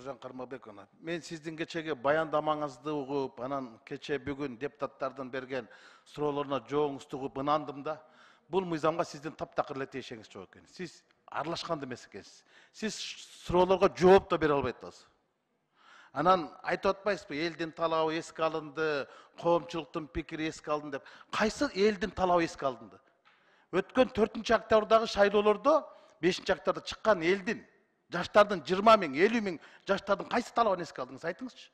Нұржан Қармабекұлы. Мен сіздің кечеге баяндамаңызды ұғып, анан кече бүгін депутаттардың берген сұрауларына жооңузду угуп ынандым да. Бұл мыйзамга сиздин таптакыр тиешеңиз жок экен. Сиз аралашканды эмес экенсиз. Сиз суроолорго жооп да бере албай атасыз. Анан айтып атпайсызбы, элдин талабы эске алынды, коомчулуктун пикири эске алынды деп. Кайсы элдин талабы эске алынды? Өткөн 4-октябрдагы шайлоолордо 5-октябрда чыккан элдин, жаштардын 20 миң, 50 миң жаштардын кайсы талабын эске алдыңыз, айтыңызчы.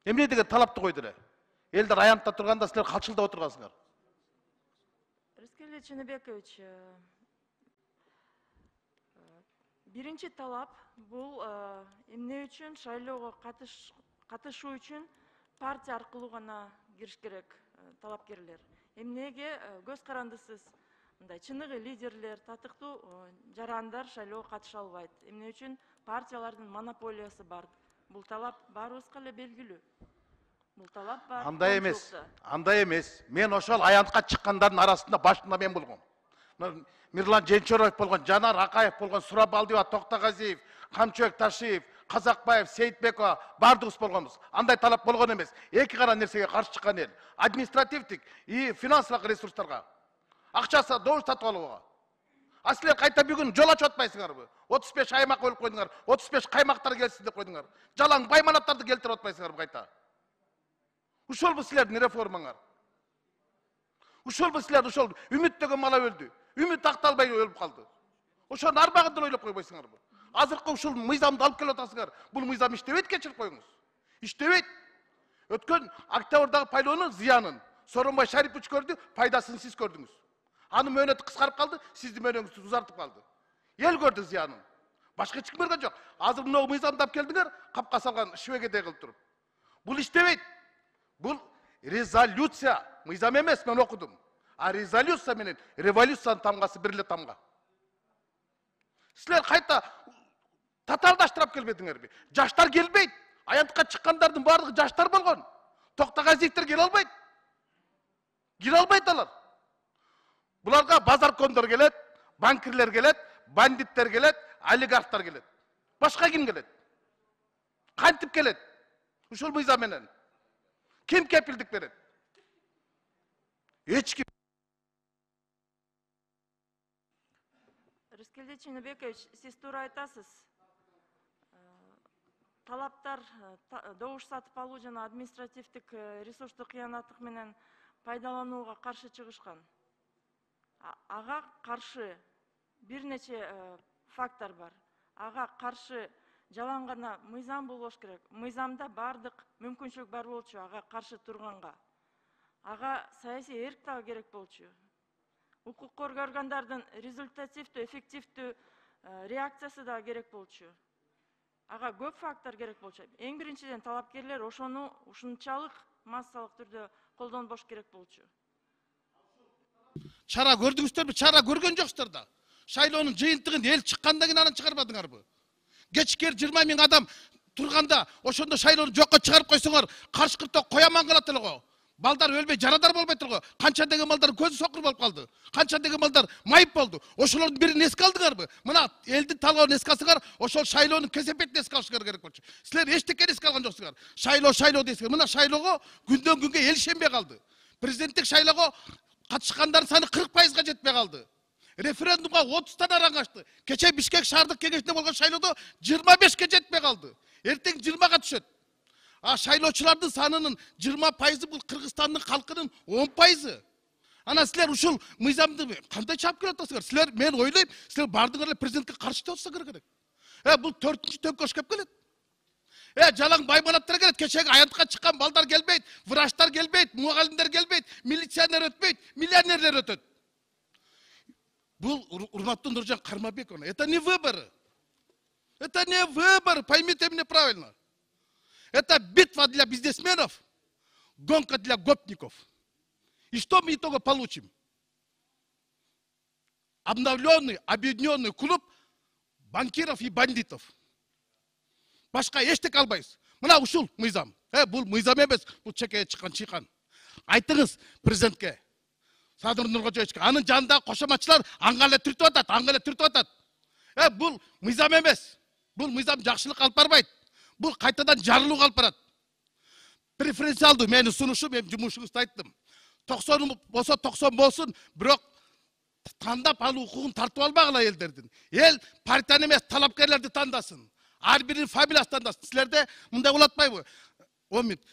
Эмне деген талапты койду эле? Элдер аянтта турганда силер калчылдап отургансыңар. Рыскелди Чыныбекович, биринчи талап бул эмне үчүн шайлоого катышуу үчүн партия аркылуу гана кириш керек талапкерлер. Эмнеге көз карандысыз мындай чыныгы лидерлер, татыктуу жарандар шайлоого катыша албайт. Эмне үчүн партиялардын монополиясы бар. Бул талап баарыбызга эле белгилүү. Бул талап бар. Андай эмес. Мен ошол аянтка чыккандардын арасында башында мен болгом. Мирлан Женчороев болгон, Жанар Акаев болгон, Сурабалдиева, Токтогазиев, Камчыбек Ташиев, Казакбаев, Сейитбекова бардыгыбыз болгонбуз. Андай талап болгон эмес. Эки гана нерсеге каршы чыккан эл. Административдик и финансылык ресурстарга. Акчасы добуш сатып алууга. А силер кайта бүгүн жол ачып атпайсыңарбы? 35 аймак бөлүп койдуңар, 35 каймактар келсин деп койдуңар. Жалаң байманаттарды келтирип атпайсыңарбы кайта? Ушолбу силердин реформаңар. Ушолбу силер ушол үмүт деген мала өлдү. Үмүт акталбай өлүп калды. Ошонун арбагында ойлоп койбойсуңарбы? Азыркы ушул мыйзамды алып келип атасыңар. Бул мыйзам иштебейт, кечирип коюңуз. Иштебейт. Өткөн октябрдагы пайлоонун зыянын Сооронбай Шарипович көрдү, пайдасын сиз көрдүңүз. Анын мөөнөтү кыскарып калды, сиздин мөөнөтүңүздү узартып калды. Эл көрдү зыянын. Башка эч ким көргөн жок. Азыр мына мыйзамды алып келдиңер, капка салган швегедей кылып туруп. Бул иштебейт. Бул резолюция, мыйзам эмес, мен окудум. А резолюция менен революциянын тамгасы бир эле тамга. Силер кайта татардаштырып келбедиңерби? Жаштар келбейт. Аянтка чыккандардын баардыгы жаштар болгон. Токтогазиевдер келе албайт. Кире албайт алар. Буларга базаркондор келет, банкирлер келет, бандиттер келет, олигархтар келет. Башка ким келет? Кантип келет? Ушул мыйзам менен. Ким кепилдик берет? Эч ким. Рыскелди Чыныбекович, сиз туура айтасыз. Талаптар добуш сатып алуу жана административдик ресурстук кыянаттык менен пайдаланууга каршы чыгышкан. Ага каршы бир нече фактор бар. Ага каршы жалаң гана мыйзам болбош керек. Мыйзамда бардык мүмкүнчүлүк бар болчу ага каршы турганга. Ага саясий эрк да керек болчу. Укук коргоо органдардын результативдүү, эффективдүү реакциясы да керек болчу. Ага көп фактор керек болчу. Эң биринчиден талапкерлер ошону ушунчалык массалык түрдө колдонбош керек болчу. Чара көрдүңүздөрбү? Чара көргөн жоксуздар да. Шайлоонун жыйынтыгын эл чыккандан кийин анан чыгарбадыңарбы? Кечкер 20 миң адам турганда ошондо шайлоону жокко чыгарып койсоңор, каршкыртоо кояман калат эле го. Балдар өлбөй, жарадар болбойт эле го. Канча деген балдар көзү сокур болуп калды. Канча деген балдар майып болду. Ошолордун бирин эске алдыңарбы? Мына элдин талабын эске алсаңар, ошол шайлоонун кесепетин эске алышыңар керек болчу. Силер эчтекени эске алган жоксуңар. Шайлоо дейсиңер. Мына шайлоого күндөн күнгө эл ишенбей калды. Президенттик шайлоого катышкандардын саны 40%га жетпей калды. Референдумга 30-тан араң ачты. Кече Бишкек шаардык кеңешинде болгон шайлоодо 25-ке жетпей калды. Эртең 20-га түшөт. А шайлоочулардын санынын 20% бул Кыргызстандын халкынын 10%. Ана силер ушул мыйзамды кандай чап келип атасыңар? Силер, мен ойлойм, силер бардыңар эле президентке каршы болсоңор керек. Бул 4-чү төңкөш кеп келет. Жалаң байманаттар келет, кечеги аянтка чыккан балдар келбейт, врачтар келбейт, мугалимдер келбейт, милиционер өтпөйт, миллионерлер өтөт. Бул урматтуу Нуржан Кармабековна, это не выборы. Это не выборы, поймите меня правильно. Это битва для бизнесменов, гонка для гопников. И что мы итого получим? Обновленный, объединенный клуб банкиров и бандитов. Башка эчтеке албайбыз. Мына ушул мыйзам. Бул мыйзам эмес, бул чекеге чыккан чыйкан. Айтыңыз президентке. Садыр Нуркожоевичке, анын жанындагы кошоматчылар аңга эле түртүп атат, Бұл мыйзам емес. Бұл мыйзам жақшылық алып барбайт. Бұл қайтадан жарылуға алып барат. Преференциалды мені ұсынушы, мен жұмысыңызды айттым. 90 болса 90 болсын, бірақ таңдап алу құқығын тартып албағыла елдердің. Ел партияны емес талапкерлерді таңдасын. Әрбірінің фамилиясы таңдасын. Сілерде мұндай болатпай бұл. 10 минут.